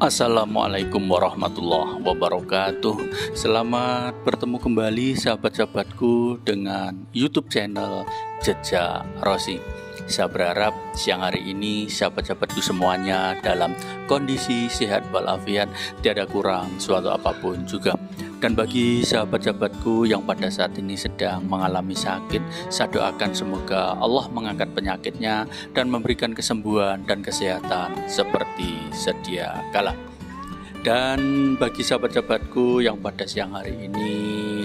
Assalamualaikum warahmatullahi wabarakatuh. Selamat bertemu kembali sahabat-sahabatku dengan YouTube channel Jejak Rosi. Saya berharap siang hari ini sahabat-sahabatku semuanya dalam kondisi sehat walafiat, tiada kurang suatu apapun juga. Dan bagi sahabat-sahabatku yang pada saat ini sedang mengalami sakit, saya doakan semoga Allah mengangkat penyakitnya dan memberikan kesembuhan dan kesehatan seperti sedia kala. Dan bagi sahabat-sahabatku yang pada siang hari ini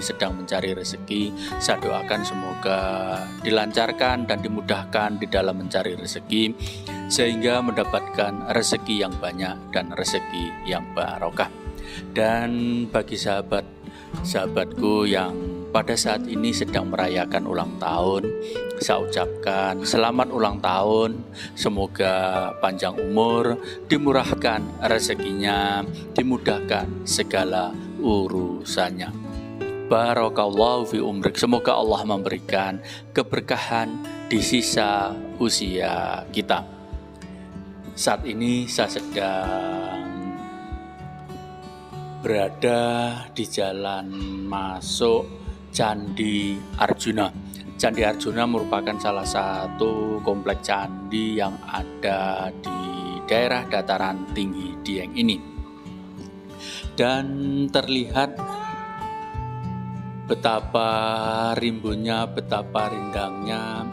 sedang mencari rezeki, saya doakan semoga dilancarkan dan dimudahkan di dalam mencari rezeki, sehingga mendapatkan rezeki yang banyak dan rezeki yang barokah. Dan bagi sahabatku yang pada saat ini sedang merayakan ulang tahun, saya ucapkan selamat ulang tahun. Semoga panjang umur, dimurahkan rezekinya, dimudahkan segala urusannya. Barakallahu fi umrik. Semoga Allah memberikan keberkahan di sisa usia kita. Saat ini saya sedang berada di jalan masuk Candi Arjuna. Candi Arjuna merupakan salah satu komplek candi yang ada di daerah dataran tinggi Dieng ini. Dan terlihat betapa rimbunnya, betapa rindangnya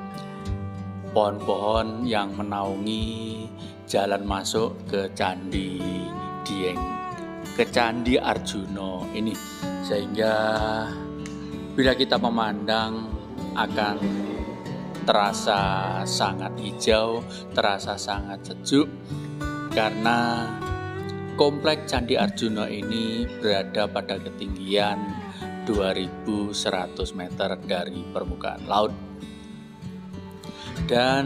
pohon-pohon yang menaungi jalan masuk ke Candi Dieng, ke Candi Arjuna ini, sehingga bila kita memandang akan terasa sangat hijau, terasa sangat sejuk, karena komplek Candi Arjuna ini berada pada ketinggian 2100 meter dari permukaan laut. Dan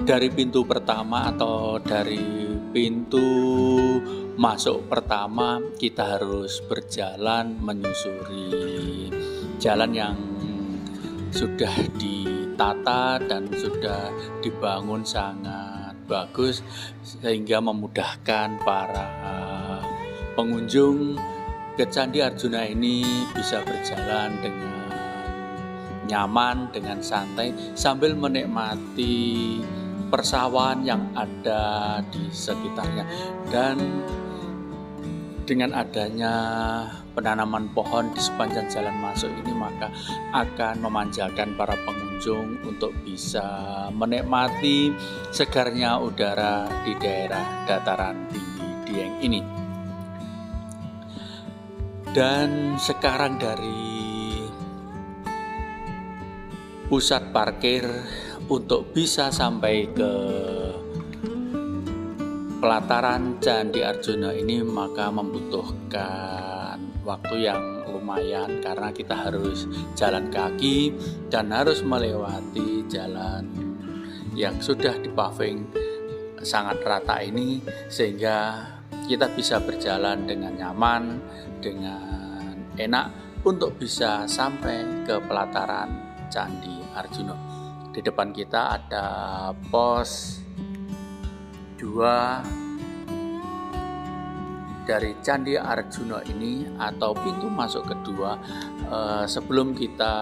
dari pintu pertama atau dari pintu masuk pertama, kita harus berjalan menyusuri jalan yang sudah ditata dan sudah dibangun sangat bagus, sehingga memudahkan para pengunjung ke Candi Arjuna ini bisa berjalan dengan nyaman, dengan santai, sambil menikmati persawahan yang ada di sekitarnya. Dan dengan adanya penanaman pohon di sepanjang jalan masuk ini, maka akan memanjakan para pengunjung untuk bisa menikmati segarnya udara di daerah dataran tinggi Dieng ini. Dan sekarang dari pusat parkir untuk bisa sampai ke pelataran Candi Arjuna ini, maka membutuhkan waktu yang lumayan, karena kita harus jalan kaki dan harus melewati jalan yang sudah dipaving sangat rata ini, sehingga kita bisa berjalan dengan nyaman, dengan enak untuk bisa sampai ke pelataran Candi Arjuna. Di depan kita ada pos 2 dari Candi Arjuna ini, atau pintu masuk kedua sebelum kita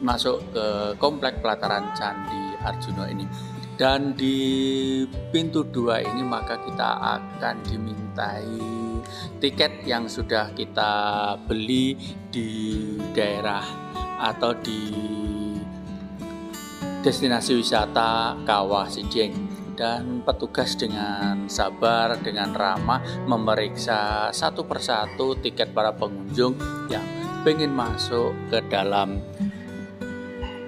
masuk ke komplek pelataran Candi Arjuna ini. Dan di pintu 2 ini maka kita akan dimintai tiket yang sudah kita beli di daerah atau di destinasi wisata Kawah Sidieng. Dan petugas dengan sabar, dengan ramah memeriksa satu persatu tiket para pengunjung yang ingin masuk ke dalam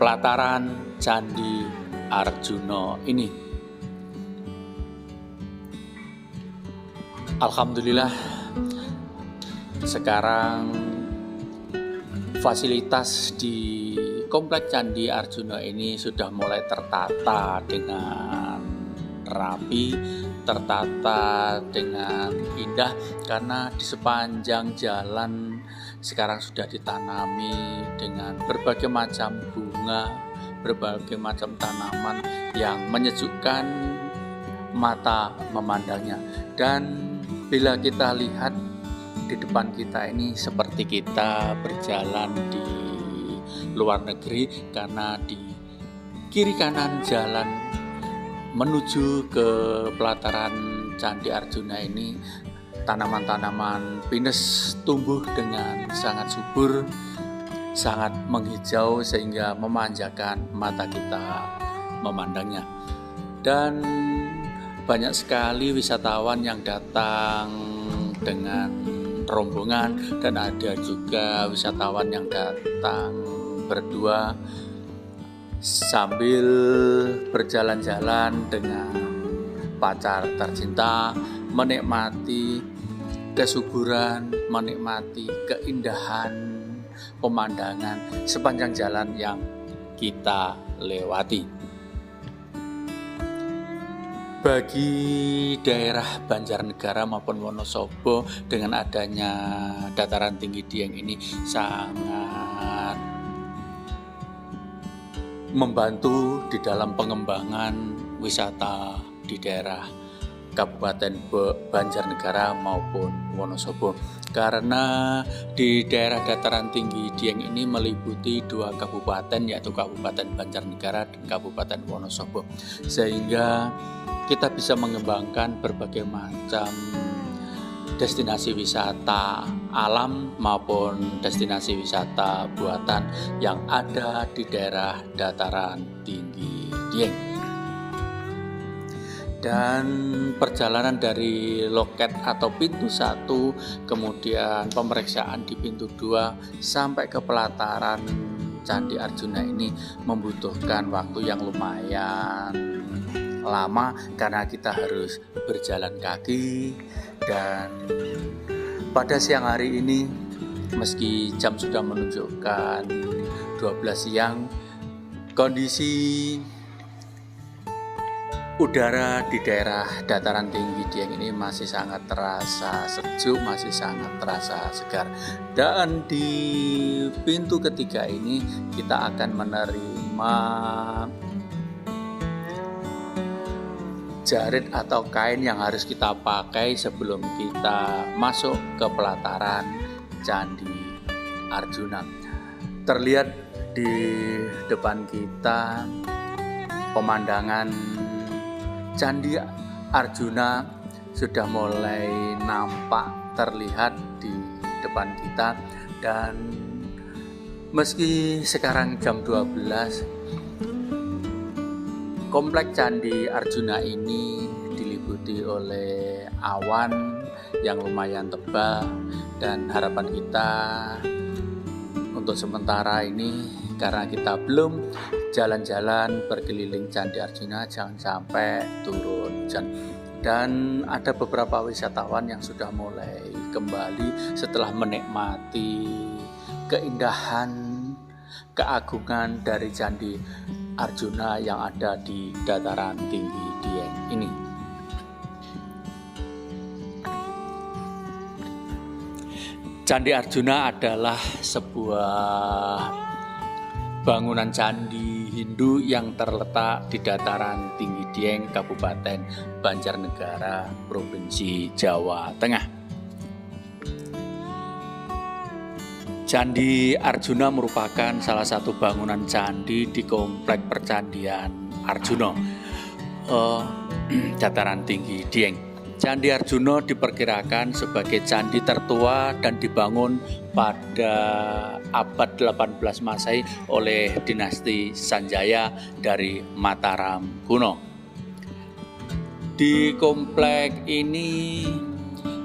pelataran Candi Arjuna ini. Alhamdulillah, sekarang fasilitas di komplek Candi Arjuna ini sudah mulai tertata dengan rapi, tertata dengan indah, karena di sepanjang jalan sekarang sudah ditanami dengan berbagai macam bunga, berbagai macam tanaman yang menyejukkan mata memandangnya. Dan Bila kita lihat di depan kita ini seperti kita berjalan di luar negeri, karena di kiri kanan jalan menuju ke pelataran Candi Arjuna ini tanaman-tanaman pinus tumbuh dengan sangat subur, sangat menghijau sehingga memanjakan mata kita memandangnya. Dan banyak sekali wisatawan yang datang dengan rombongan, dan ada juga wisatawan yang datang berdua sambil berjalan-jalan dengan pacar tercinta, menikmati kesuburan, menikmati keindahan pemandangan sepanjang jalan yang kita lewati. Bagi daerah Banjarnegara maupun Wonosobo, dengan adanya dataran tinggi Dieng ini sangat membantu di dalam pengembangan wisata di daerah Kabupaten Banjarnegara maupun Wonosobo, karena di daerah dataran tinggi Dieng ini meliputi 2 kabupaten, yaitu Kabupaten Banjarnegara dan Kabupaten Wonosobo, sehingga kita bisa mengembangkan berbagai macam destinasi wisata alam maupun destinasi wisata buatan yang ada di daerah dataran tinggi Dieng. Dan perjalanan dari loket atau pintu 1, kemudian pemeriksaan di pintu 2 sampai ke pelataran Candi Arjuna ini membutuhkan waktu yang lumayan lama, karena kita harus berjalan kaki. Dan pada siang hari ini, meski jam sudah menunjukkan 12 siang, kondisi udara di daerah dataran tinggi Dieng ini masih sangat terasa sejuk, masih sangat terasa segar. Dan di pintu ketiga ini kita akan menerima jarit atau kain yang harus kita pakai sebelum kita masuk ke pelataran Candi Arjuna. Terlihat di depan kita pemandangan Candi Arjuna sudah mulai nampak terlihat di depan kita. Dan meski sekarang jam 12, komplek Candi Arjuna ini diliputi oleh awan yang lumayan tebal, dan harapan kita untuk sementara ini, karena kita belum jalan-jalan berkeliling Candi Arjuna, jangan sampai turun hujan. Dan ada beberapa wisatawan yang sudah mulai kembali setelah menikmati keindahan, keagungan dari Candi Arjuna yang ada di dataran tinggi Dieng ini. Candi Arjuna adalah sebuah bangunan candi Hindu yang terletak di dataran tinggi Dieng, Kabupaten Banjarnegara, Provinsi Jawa Tengah. Candi Arjuna merupakan salah satu bangunan candi di komplek percandian Arjuna, dataran tinggi Dieng. Candi Arjuna diperkirakan sebagai candi tertua dan dibangun pada abad 18 Masehi oleh dinasti Sanjaya dari Mataram kuno. Di komplek ini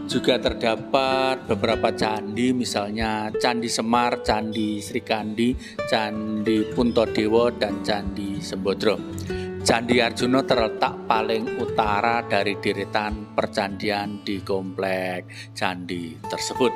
juga terdapat beberapa candi, misalnya Candi Semar, Candi Srikandi, Candi Puntodewa, dan Candi Sembodro. Candi Arjuna terletak paling utara dari deretan percandian di komplek candi tersebut.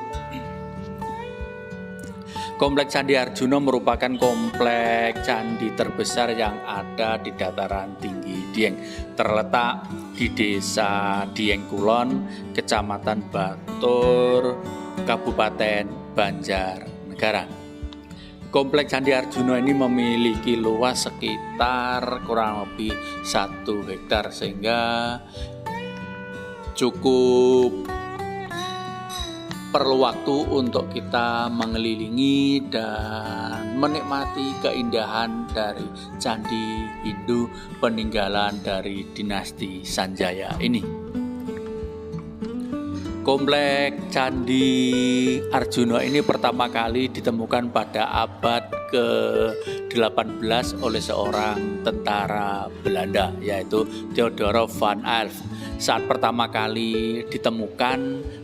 Komplek Candi Arjuna merupakan komplek candi terbesar yang ada di dataran tinggi Dieng. Terletak di Desa Dieng Kulon, Kecamatan Batur, Kabupaten Banjarnegara. Komplek Candi Arjuna ini memiliki luas sekitar kurang lebih 1 hektar, sehingga cukup perlu waktu untuk kita mengelilingi dan menikmati keindahan dari candi Hindu peninggalan dari dinasti Sanjaya ini. Komplek Candi Arjuna ini pertama kali ditemukan pada abad ke-18 oleh seorang tentara Belanda, yaitu Theodore van Elf. Saat pertama kali ditemukan,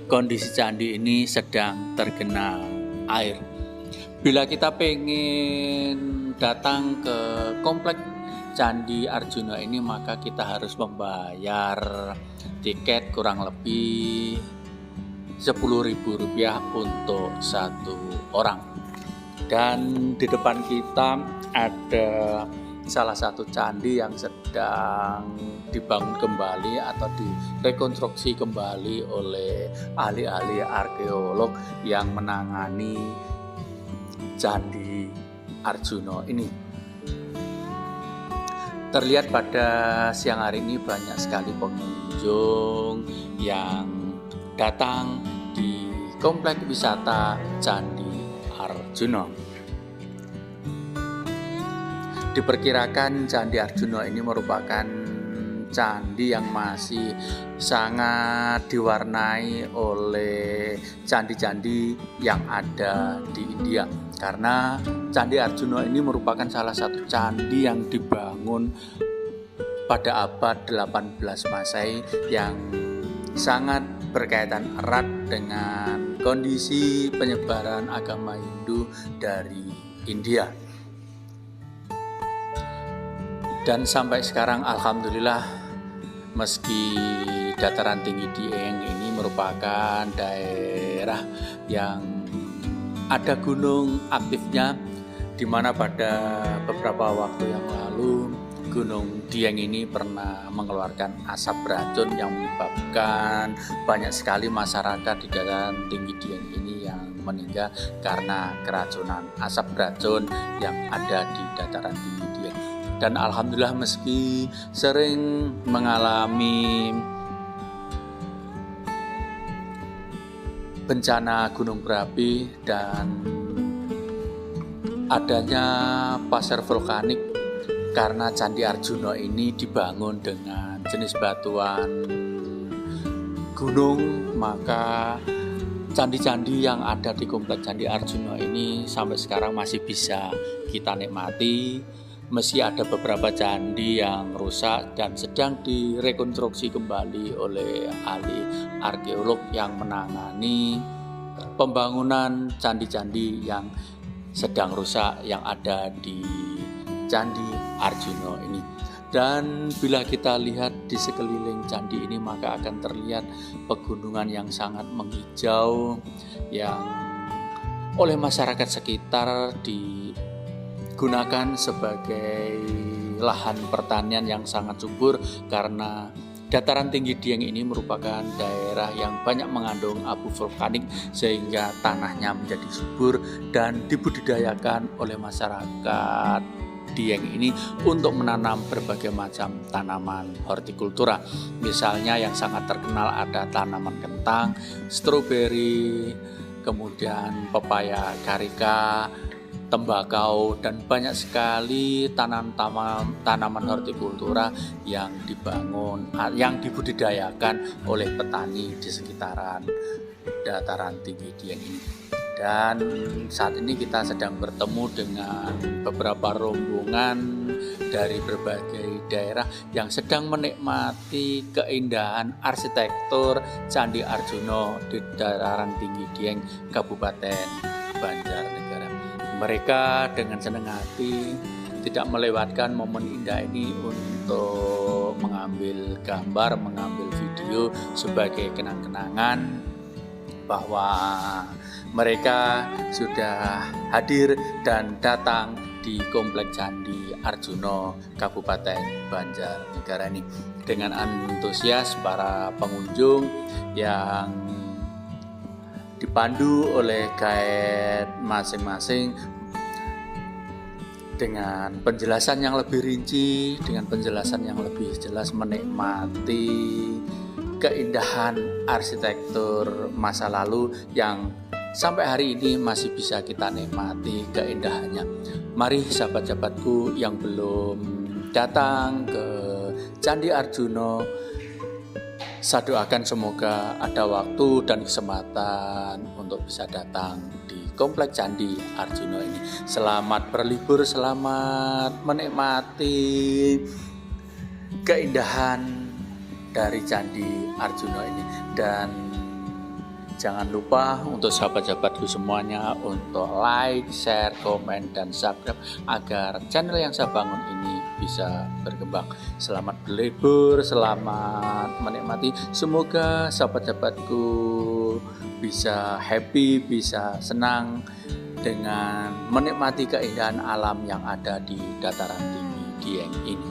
kondisi candi ini sedang tergenang air. Bila kita pengen datang ke komplek Candi Arjuna ini, maka kita harus membayar tiket kurang lebih Rp10.000 untuk satu orang. Dan di depan kita ada salah satu candi yang sedang dibangun kembali atau direkonstruksi kembali oleh ahli-ahli arkeolog yang menangani Candi Arjuna ini. Terlihat pada siang hari ini banyak sekali pengunjung yang datang di komplek wisata Candi Arjuna. Diperkirakan Candi Arjuna ini merupakan candi yang masih sangat diwarnai oleh candi-candi yang ada di India, karena Candi Arjuna ini merupakan salah satu candi yang dibangun pada abad 18 Masehi yang sangat berkaitan erat dengan kondisi penyebaran agama Hindu dari India. Dan sampai sekarang alhamdulillah, meski dataran tinggi Dieng ini merupakan daerah yang ada gunung aktifnya, di mana pada beberapa waktu yang lalu Gunung Dieng ini pernah mengeluarkan asap beracun yang menyebabkan banyak sekali masyarakat di dataran tinggi Dieng ini yang meninggal karena keracunan asap beracun yang ada di dataran tinggi Dieng. Dan alhamdulillah, meski sering mengalami bencana gunung berapi dan adanya pasar vulkanik, karena Candi Arjuna ini dibangun dengan jenis batuan gunung, maka candi-candi yang ada di komplek Candi Arjuna ini sampai sekarang masih bisa kita nikmati, meski ada beberapa candi yang rusak dan sedang direkonstruksi kembali oleh ahli arkeolog yang menangani pembangunan candi-candi yang sedang rusak yang ada di Candi Arjuna ini. Dan bila kita lihat di sekeliling candi ini, maka akan terlihat pegunungan yang sangat menghijau yang oleh masyarakat sekitar digunakan sebagai lahan pertanian yang sangat subur, karena dataran tinggi Dieng ini merupakan daerah yang banyak mengandung abu vulkanik sehingga tanahnya menjadi subur dan dibudidayakan oleh masyarakat Dieng ini untuk menanam berbagai macam tanaman hortikultura. Misalnya yang sangat terkenal ada tanaman kentang, stroberi, kemudian pepaya karika, tembakau, dan banyak sekali tanaman hortikultura yang dibangun, yang dibudidayakan oleh petani di sekitaran dataran tinggi Dieng ini. Dan saat ini kita sedang bertemu dengan beberapa rombongan dari berbagai daerah yang sedang menikmati keindahan arsitektur Candi Arjuna di dataran tinggi Dieng, Kabupaten Banjarnegara. Mereka dengan senang hati tidak melewatkan momen indah ini untuk mengambil gambar, mengambil video sebagai kenang-kenangan bahwa mereka sudah hadir dan datang di Komplek Candi Arjuna Kabupaten Banjarnegara ini. Dengan antusias para pengunjung yang dipandu oleh guide masing-masing dengan penjelasan yang lebih rinci, dengan penjelasan yang lebih jelas, menikmati keindahan arsitektur masa lalu yang sampai hari ini masih bisa kita nikmati keindahannya. Mari sahabat-sahabatku yang belum datang ke Candi Arjuna, saya doakan semoga ada waktu dan kesempatan untuk bisa datang di Komplek Candi Arjuna ini. Selamat berlibur, selamat menikmati keindahan dari Candi Arjuna ini. Dan jangan lupa untuk sahabat-sahabatku semuanya untuk like, share, komen, dan subscribe agar channel yang saya bangun ini bisa berkembang. Selamat berlibur, selamat menikmati. Semoga sahabat-sahabatku bisa happy, bisa senang dengan menikmati keindahan alam yang ada di dataran tinggi Dieng ini.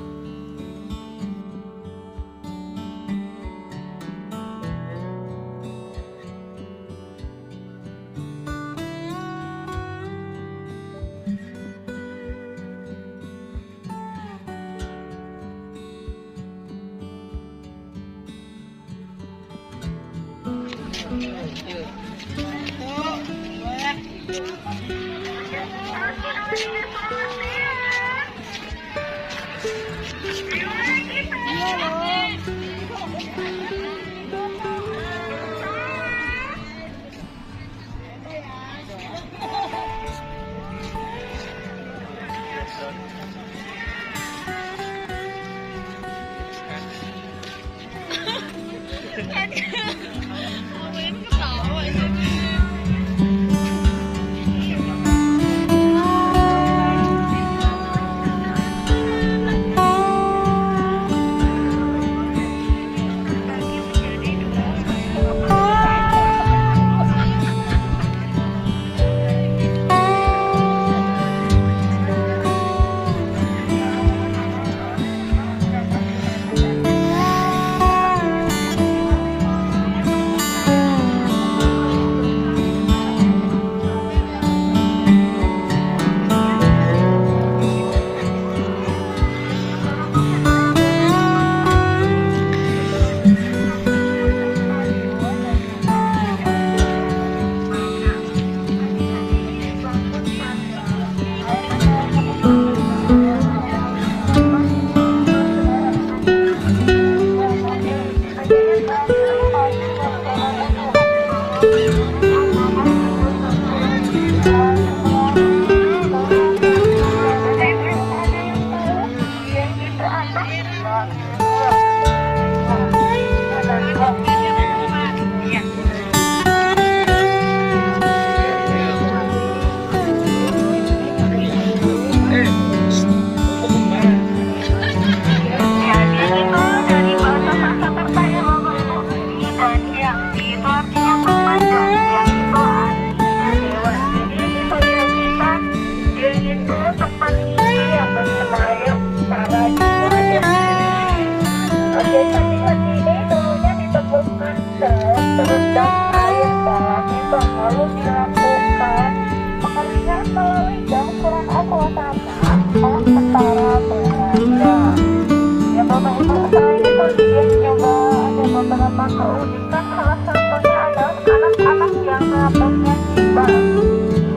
Keunikan salah satunya adalah anak-anak yang rambutnya gimbal.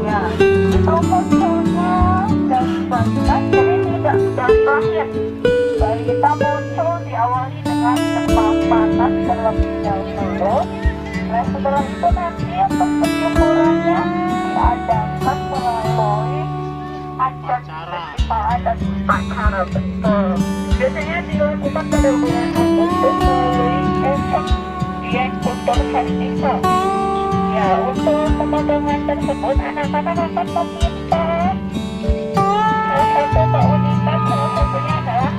Ya, itu munculnya dari balita, jadi tidak dari lahir. Balita muncul diawali dengan demam panas terlebih dahulu. Nah, setelah itu nanti untuk pencukurannya diadakan melalui adat upacara betul. Biasanya dilakukan pada bulan Agustus melalui efek Dieng Kultur Festival. Ya, untuk pemandangan tersebut anak-anak akan meminta salah satu keunikan, salah satunya adalah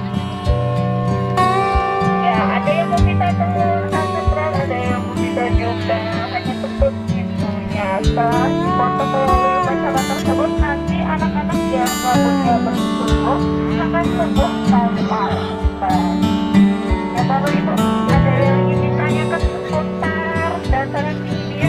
ya ada yang meminta telur ancestral, ada yang meminta juga hanya bentuk itu nyata. Untuk melalui upacara tersebut nanti anak-anak yang rambutnya bertumbuh akan tumbuh normal. Ya baru itu ada yang ingin ditanyakan seputar dataran tinggi.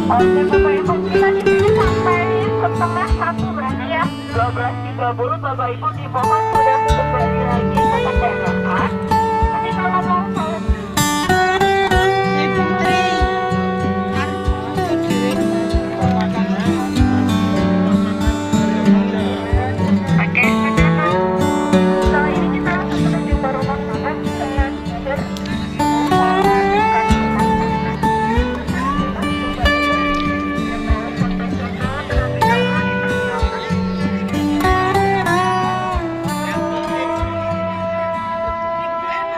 Oke Bapak Ibu, kita di sini sampai setengah satu berarti ya 12.30 Bapak Ibu dimohon sudah kembali lagi ke kendaraan